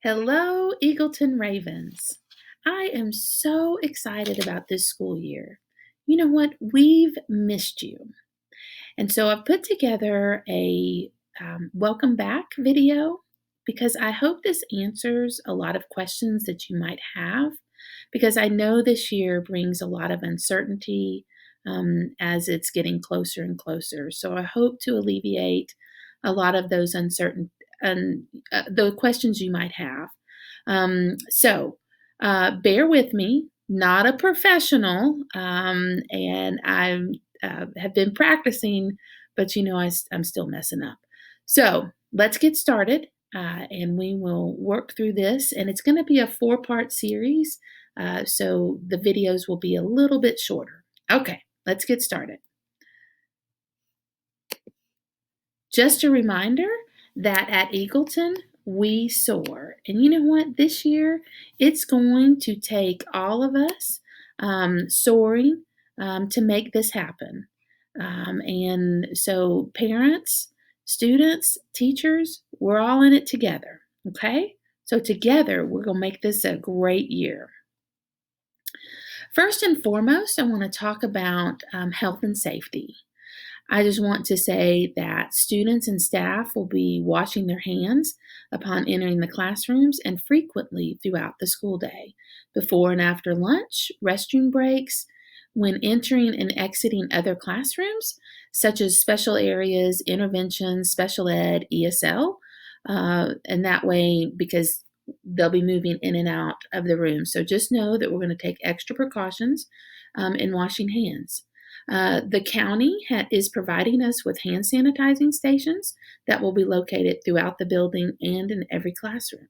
Hello, Eagleton Ravens. I am so excited about this school year. You know what? We've missed you. And so I've put together a welcome back video because I hope this answers a lot of questions that you might have. Because I know this year brings a lot of uncertainty as it's getting closer and closer. So I hope to alleviate a lot of those uncertain and the questions you might have. So bear with me. Not a professional, and I have been practicing, but I'm still messing up. So let's get started, and we will work through this. And it's going to be a 4-part series, so the videos will be a little bit shorter. Okay, let's get started. Just a reminder that at Eagleton, we soar. And you know what? This year, it's going to take all of us soaring to make this happen. And so, parents, students, teachers, we're all in it together. Okay? So, together, we're going to make this a great year. First and foremost, I want to talk about health and safety. I just want to say that students and staff will be washing their hands upon entering the classrooms and frequently throughout the school day, before and after lunch, restroom breaks, when entering and exiting other classrooms, such as special areas, interventions, special ed, ESL, and that way, because they'll be moving in and out of the room. So just know that we're going to take extra precautions in washing hands. The county is providing us with hand sanitizing stations that will be located throughout the building and in every classroom.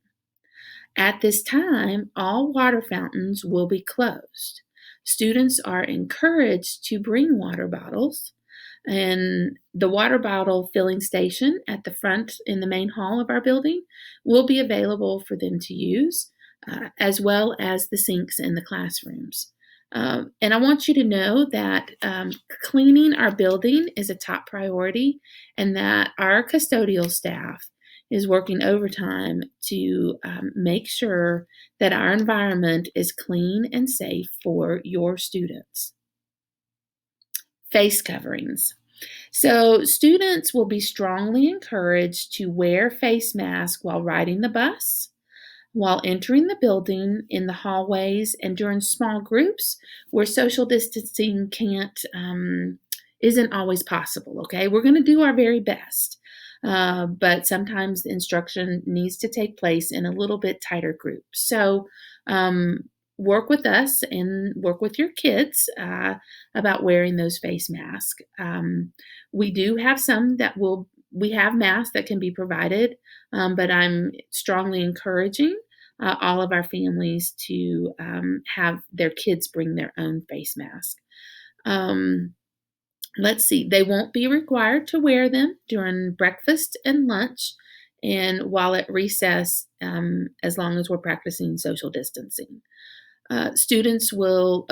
At this time, all water fountains will be closed. Students are encouraged to bring water bottles, and the water bottle filling station at the front in the main hall of our building will be available for them to use, as well as the sinks in the classrooms. And I want you to know that cleaning our building is a top priority, and that our custodial staff is working overtime to make sure that our environment is clean and safe for your students. Face coverings. So students will be strongly encouraged to wear face masks while riding the bus, while entering the building, in the hallways, and during small groups where social distancing isn't always possible. Okay, we're going to do our very best, but sometimes the instruction needs to take place in a little bit tighter group. So work with us and work with your kids about wearing those face masks. We do have we have masks that can be provided, but I'm strongly encouraging all of our families to have their kids bring their own face mask. Let's see, they won't be required to wear them during breakfast and lunch, and while at recess, as long as we're practicing social distancing. Students will,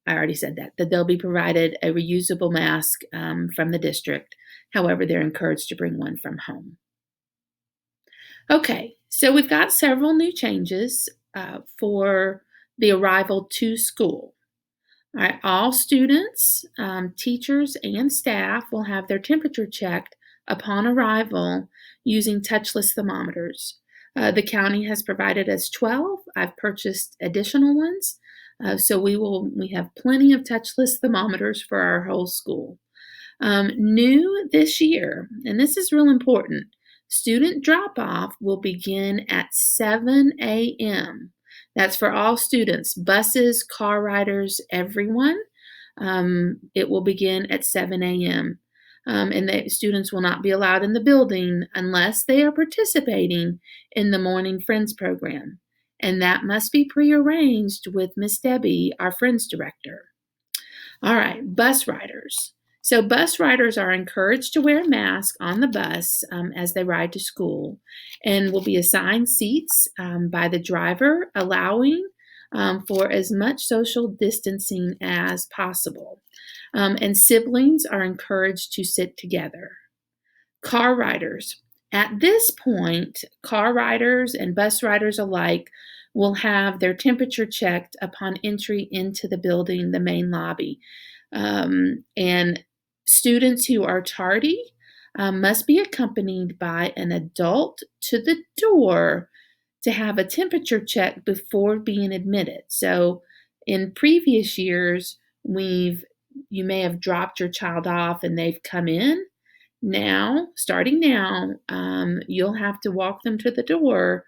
I already said that they'll be provided a reusable mask from the district. However, they're encouraged to bring one from home. Okay, so we've got several new changes for the arrival to school. All right, all students, teachers, and staff will have their temperature checked upon arrival using touchless thermometers. The county has provided us 12. I've purchased additional ones. So we have plenty of touchless thermometers for our whole school. New this year, and this is real important, student drop-off will begin at 7 a.m. That's for all students, buses, car riders, everyone. It will begin at 7 a.m. And the students will not be allowed in the building unless they are participating in the Morning Friends program. And that must be prearranged with Miss Debbie, our Friends director. All right, bus riders. So bus riders are encouraged to wear a mask on the bus as they ride to school, and will be assigned seats by the driver, allowing for as much social distancing as possible. And siblings are encouraged to sit together. Car riders. At this point, car riders and bus riders alike will have their temperature checked upon entry into the building, the main lobby. And students who are tardy must be accompanied by an adult to the door to have a temperature check before being admitted. So, in previous years, we've you may have dropped your child off and they've come in. Now, starting now, you'll have to walk them to the door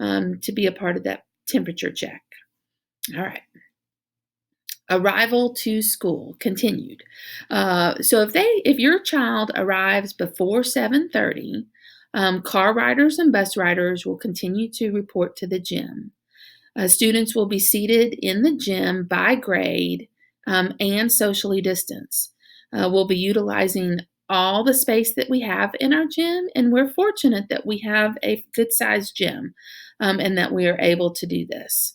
to be a part of that temperature check. All right. Arrival to school continued. So if your child arrives before 7:30, car riders and bus riders will continue to report to the gym. Students will be seated in the gym by grade and socially distanced. We'll be utilizing all the space that we have in our gym, and we're fortunate that we have a good sized gym and that we are able to do this.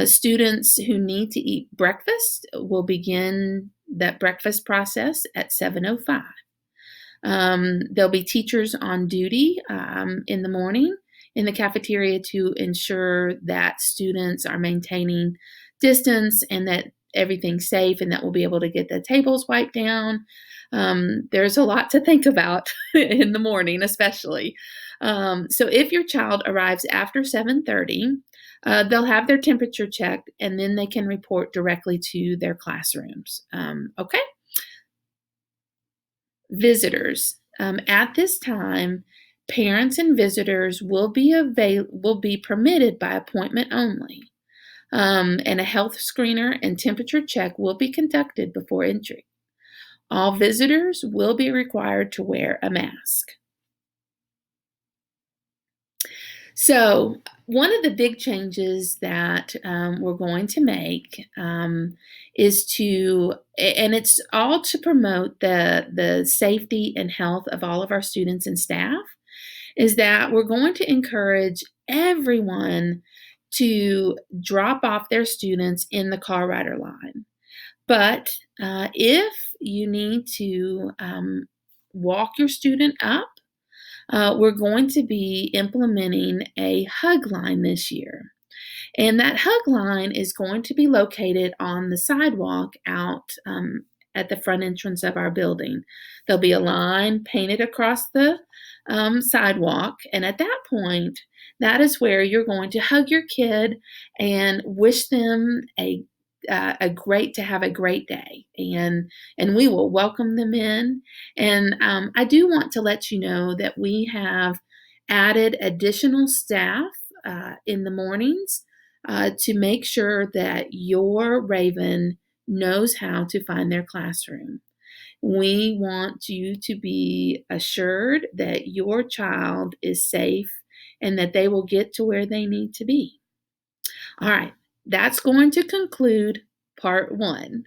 Students who need to eat breakfast will begin that breakfast process at 7:05. There'll be teachers on duty in the morning in the cafeteria to ensure that students are maintaining distance and that everything's safe and that we'll be able to get the tables wiped down. There's a lot to think about in the morning, especially. So if your child arrives after 7:30, they'll have their temperature checked and then they can report directly to their classrooms. Okay? Visitors. At this time, parents and visitors will be permitted by appointment only, and a health screener and temperature check will be conducted before entry. All visitors will be required to wear a mask. So, one of the big changes that we're going to make is and it's all to promote the safety and health of all of our students and staff, is that we're going to encourage everyone to drop off their students in the car rider line. But if you need to walk your student up, we're going to be implementing a hug line this year. And that hug line is going to be located on the sidewalk out at the front entrance of our building. There'll be a line painted across the sidewalk. And at that point, that is where you're going to hug your kid and wish them to have a great day, and we will welcome them in. And I do want to let you know that we have added additional staff in the mornings to make sure that your Raven knows how to find their classroom. We want you to be assured that your child is safe and that they will get to where they need to be. All right, that's going to conclude part 1.